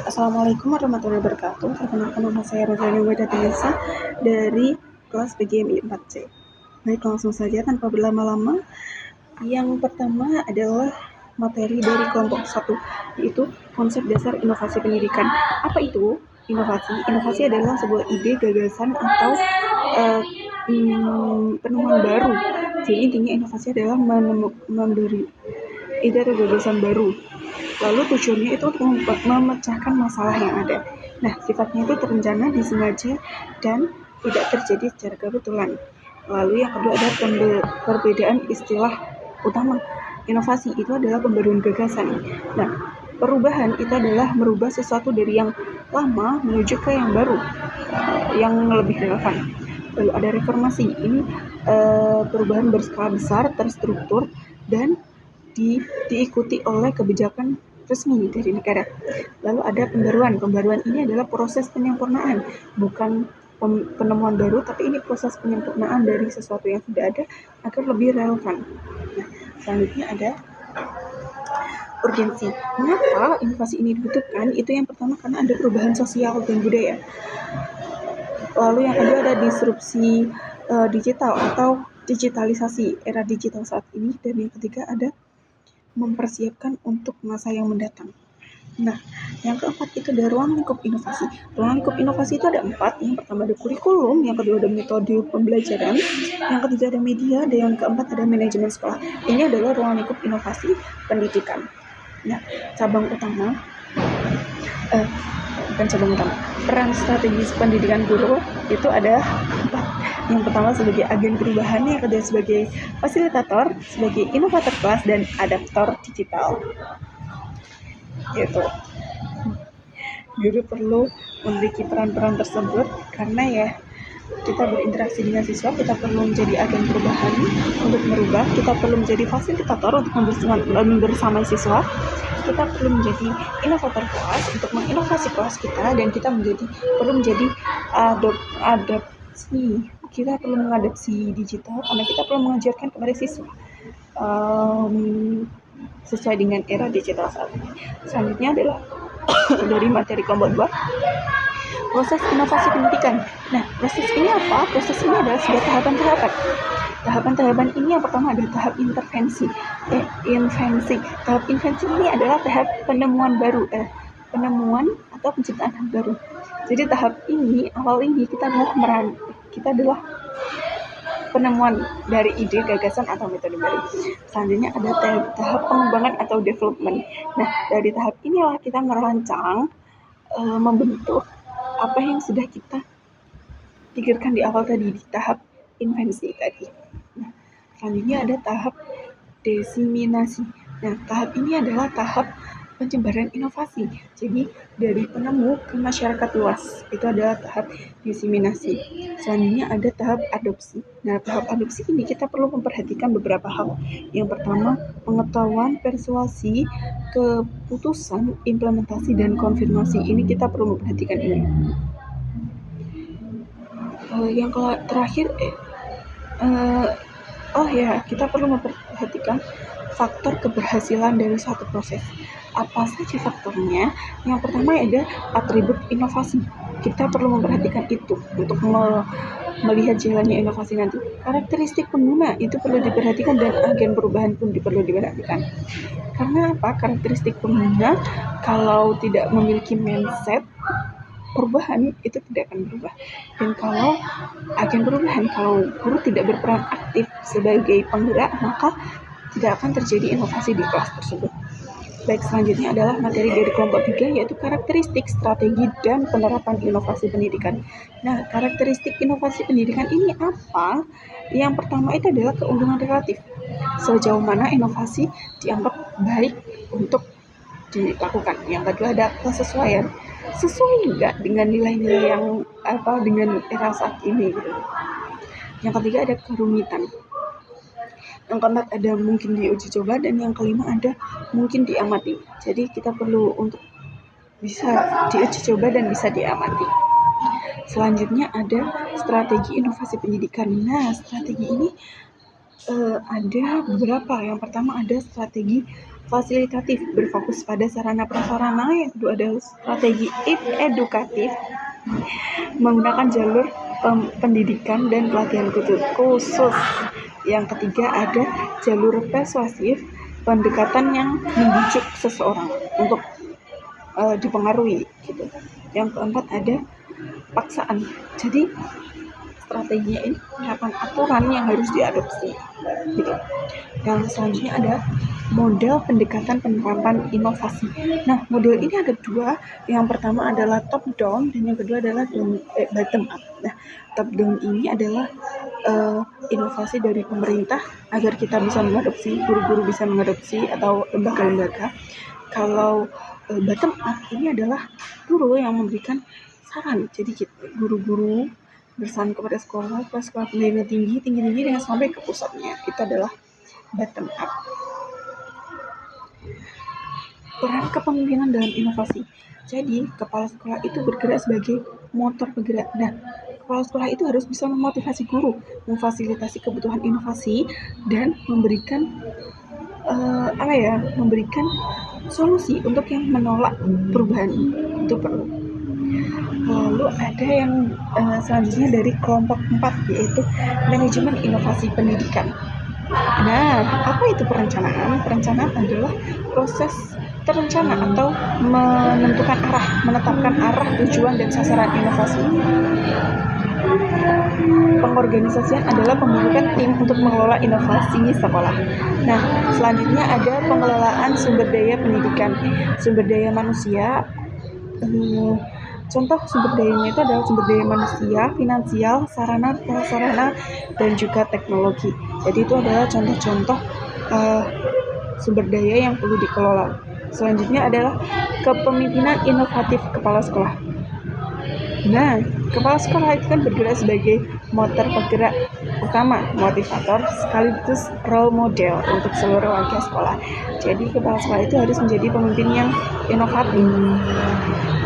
Assalamualaikum warahmatullahi wabarakatuh. Perkenalkan, nama saya Rozani Wedatinesa dari kelas PGMI 4C. Baik, langsung saja tanpa berlama-lama. Yang pertama adalah materi dari kelompok 1, yaitu konsep dasar inovasi pendidikan. Apa itu inovasi? Inovasi adalah sebuah ide, gagasan, atau penemuan baru. Jadi intinya inovasi adalah memberi ide atau gagasan baru. Lalu tujuannya itu untuk memecahkan masalah yang ada. Nah, sifatnya itu terencana, disengaja, dan tidak terjadi secara kebetulan. Lalu yang kedua ada perbedaan istilah utama. Inovasi itu adalah pembaruan gagasan. Nah, perubahan itu adalah merubah sesuatu dari yang lama menuju ke yang baru, yang lebih relevan. Lalu ada reformasi. Ini perubahan berskala besar, terstruktur, dan diikuti oleh kebijakan resmi dari negara. Lalu ada pembaruan. Pembaruan ini adalah proses penyempurnaan, bukan penemuan baru, tapi ini proses penyempurnaan dari sesuatu yang sudah ada agar lebih relevan. Nah, selanjutnya ada urgensi. Mengapa inovasi ini dibutuhkan? Itu yang pertama karena ada perubahan sosial dan budaya. Lalu yang kedua ada disrupsi digital atau digitalisasi, era digital saat ini. Dan yang ketiga ada mempersiapkan untuk masa yang mendatang. Nah, yang keempat itu ada ruang lingkup inovasi. Ruang lingkup inovasi itu ada 4. Yang pertama ada kurikulum, yang kedua ada metode pembelajaran, yang ketiga ada media, dan yang keempat ada manajemen sekolah. Ini adalah ruang lingkup inovasi pendidikan. Nah, peran strategis pendidikan guru itu ada 4. Yang pertama sebagai agen perubahan, yang kedua sebagai fasilitator, sebagai inovator kelas, dan adaptor digital. Gitu. Guru perlu memiliki peran-peran tersebut karena ya kita berinteraksi dengan siswa, kita perlu menjadi agen perubahan untuk merubah, kita perlu menjadi fasilitator untuk membersamai siswa, kita perlu menjadi inovator kelas untuk menginovasi kelas kita, dan kita perlu menjadi adaptasi. Kita perlu mengadopsi digital karena kita perlu mengajarkan kepada siswa sesuai dengan era digital saat ini. Selanjutnya adalah dari materi kelompok 2, proses inovasi pendidikan. Nah, proses ini apa? Proses ini adalah sebuah tahapan-tahapan. Tahapan-tahapan ini yang pertama ada tahap invensi. Tahap invensi ini adalah tahap penemuan baru, penemuan atau penciptaan hal baru. Jadi tahap ini, awal ini kita adalah penemuan dari ide, gagasan, atau metode baru. Selanjutnya ada tahap pengembangan atau development. Nah, dari tahap inilah kita merancang, membentuk apa yang sudah kita pikirkan di awal tadi, di tahap invensi tadi. Nah, selanjutnya ada tahap diseminasi. Nah, tahap ini adalah tahap penyebaran inovasi. Jadi dari penemu ke masyarakat luas, itu adalah tahap diseminasi. Selanjutnya ada tahap adopsi. Nah, tahap adopsi ini kita perlu memperhatikan beberapa hal. Yang pertama, pengetahuan, persuasi, keputusan, implementasi, dan konfirmasi. Ini kita perlu memperhatikan ini. Yang terakhir, kita perlu memperhatikan faktor keberhasilan dari suatu proses. Apa saja faktornya? Yang pertama ada atribut inovasi. Kita perlu memperhatikan itu untuk melihat jalannya inovasi nanti. Karakteristik pengguna itu perlu diperhatikan, dan agen perubahan pun perlu diperhatikan. Karena apa? Karakteristik pengguna kalau tidak memiliki mindset perubahan itu tidak akan berubah. Dan kalau agen perubahan, kalau guru tidak berperan aktif sebagai penggerak, maka tidak akan terjadi inovasi di kelas tersebut. Baik, selanjutnya adalah materi dari kelompok 3, yaitu karakteristik, strategi, dan penerapan inovasi pendidikan. Nah, karakteristik inovasi pendidikan ini apa? Yang pertama itu adalah keuntungan relatif. Sejauh mana inovasi dianggap baik untuk dilakukan. Yang kedua ada kesesuaian. Sesuai nggak dengan nilai-nilai yang dengan era saat ini gitu. Yang ketiga ada kerumitan. Yang keempat ada mungkin diuji coba, dan yang kelima ada mungkin diamati. Jadi kita perlu untuk bisa diuji coba dan bisa diamati. Selanjutnya ada strategi inovasi pendidikan. Nah, strategi ini ada beberapa. Yang pertama ada strategi fasilitatif, berfokus pada sarana prasarana. Yang kedua adalah strategi edukatif, menggunakan jalur pendidikan dan pelatihan khusus. Yang ketiga ada jalur persuasif, pendekatan yang membujuk seseorang untuk dipengaruhi gitu. Yang keempat ada paksaan. Jadi strateginya ini penerapan aturan yang harus diadopsi gitu. Yang selanjutnya ada model pendekatan penerapan inovasi. Nah, model ini ada dua. Yang pertama adalah top down dan yang kedua adalah bottom up. Nah, top down ini adalah inovasi dari pemerintah agar kita bisa mengadopsi, guru-guru bisa mengadopsi atau lembaga-lembaga. Kalau bottom up ini adalah guru yang memberikan saran. Jadi guru-guru bersaran kepada sekolah pendidikan tinggi dengan sampai ke pusatnya. Itu adalah bottom up. Peran kepemimpinan dalam inovasi. Jadi, kepala sekolah itu bergerak sebagai motor penggerak. Nah, kepala sekolah itu harus bisa memotivasi guru, memfasilitasi kebutuhan inovasi, dan memberikan solusi untuk yang menolak perubahan. Itu perlu. Lalu ada yang selanjutnya dari kelompok 4, yaitu manajemen inovasi pendidikan. Nah, apa itu perencanaan? Perencanaan adalah proses terencana atau menetapkan arah, tujuan, dan sasaran inovasi. Pengorganisasian adalah pembentukan tim untuk mengelola inovasi sekolah. Nah, selanjutnya ada pengelolaan sumber daya pendidikan, sumber daya manusia. Contoh sumber dayanya itu adalah sumber daya manusia, finansial, sarana, prasarana, dan juga teknologi. Jadi itu adalah contoh-contoh sumber daya yang perlu dikelola. Selanjutnya adalah kepemimpinan inovatif kepala sekolah. Nah, kepala sekolah itu kan bergerak sebagai motor penggerak utama, motivator, sekaligus role model untuk seluruh warga sekolah. Jadi kepala sekolah itu harus menjadi pemimpin yang inovatif.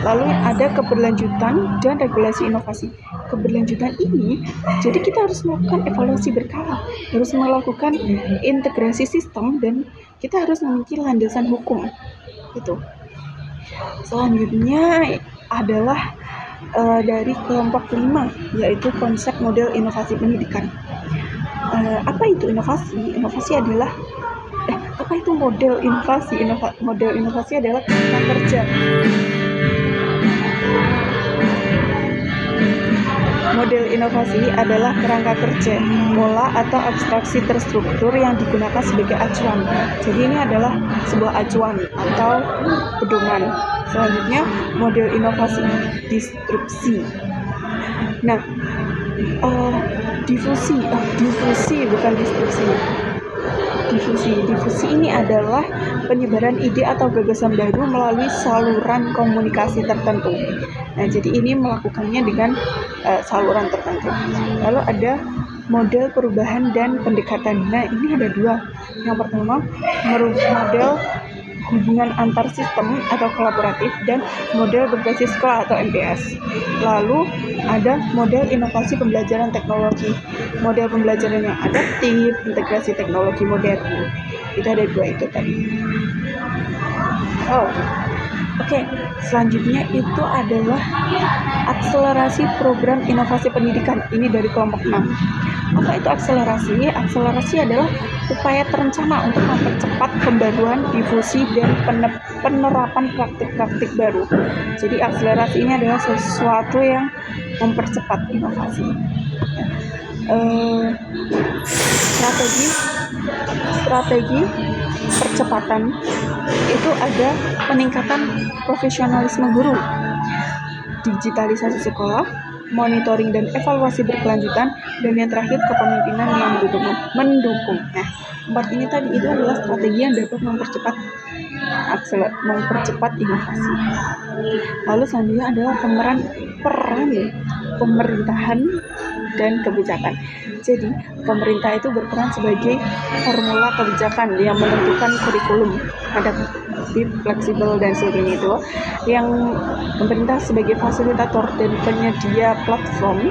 Lalu ada keberlanjutan dan regulasi inovasi. Keberlanjutan ini, jadi kita harus melakukan evaluasi berkala, harus melakukan integrasi sistem, dan kita harus memiliki landasan hukum. Itu. Selanjutnya adalah dari kelompok 5, yaitu konsep model inovasi pendidikan. Apa itu inovasi? Inovasi adalah apa itu model inovasi? Model inovasi adalah kerangka kerja. Model inovasi adalah kerangka kerja, pola atau abstraksi terstruktur yang digunakan sebagai acuan. Jadi ini adalah sebuah acuan atau pedoman. Selanjutnya, model inovasi disrupsi. Nah, difusi bukan disrupsi. Difusi ini adalah penyebaran ide atau gagasan baru melalui saluran komunikasi tertentu. Nah, jadi ini melakukannya dengan saluran tertentu. Lalu ada model perubahan dan pendekatan. Nah, ini ada dua. Yang pertama, model hubungan antar sistem atau kolaboratif, dan model berbasis sekolah atau MBS. Lalu ada model inovasi pembelajaran teknologi, model pembelajaran yang adaptif, integrasi teknologi modern. Itu ada dua itu tadi. Oke. Selanjutnya itu adalah akselerasi program inovasi pendidikan. Ini dari kelompok 6. Apa itu akselerasi? Akselerasi adalah upaya terencana untuk mempercepat pembaruan, difusi, dan penerapan praktik-praktik baru. Jadi akselerasi ini adalah sesuatu yang mempercepat inovasi. Strategi percepatan itu ada peningkatan profesionalisme guru, digitalisasi sekolah, monitoring dan evaluasi berkelanjutan, dan yang terakhir kepemimpinan yang mendukung. Nah, 4 ini tadi itu adalah strategi yang dapat mempercepat inovasi. Lalu selanjutnya adalah peran pemerintahan dan kebijakan. Jadi, pemerintah itu berperan sebagai formula kebijakan yang menentukan kurikulum. Ada adaptif, fleksibel, dan sebagainya itu, yang pemerintah sebagai fasilitator dan penyedia platform,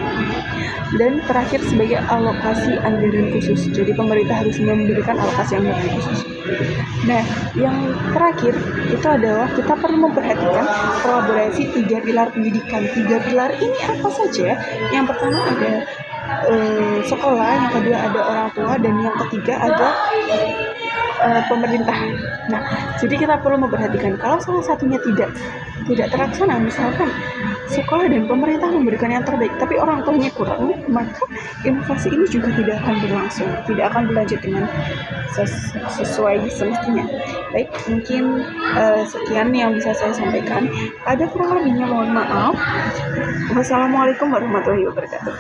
dan terakhir sebagai alokasi anggaran khusus. Jadi pemerintah harus memberikan alokasi anggaran khusus. Nah, yang terakhir itu adalah kita perlu memperhatikan kolaborasi 3 pilar pendidikan. 3 pilar ini apa saja? Yang pertama ada sekolah, yang kedua ada orang tua, dan yang ketiga ada pemerintah. Nah, jadi kita perlu memperhatikan kalau salah satunya tidak terlaksana, misalkan sekolah dan pemerintah memberikan yang terbaik, tapi orang tuanya kurang, maka inovasi ini juga tidak akan berlangsung, tidak akan berlanjut dengan sesuai semestinya. Baik, mungkin sekian yang bisa saya sampaikan. Ada kurang lebihnya mohon maaf. Wassalamualaikum warahmatullahi wabarakatuh.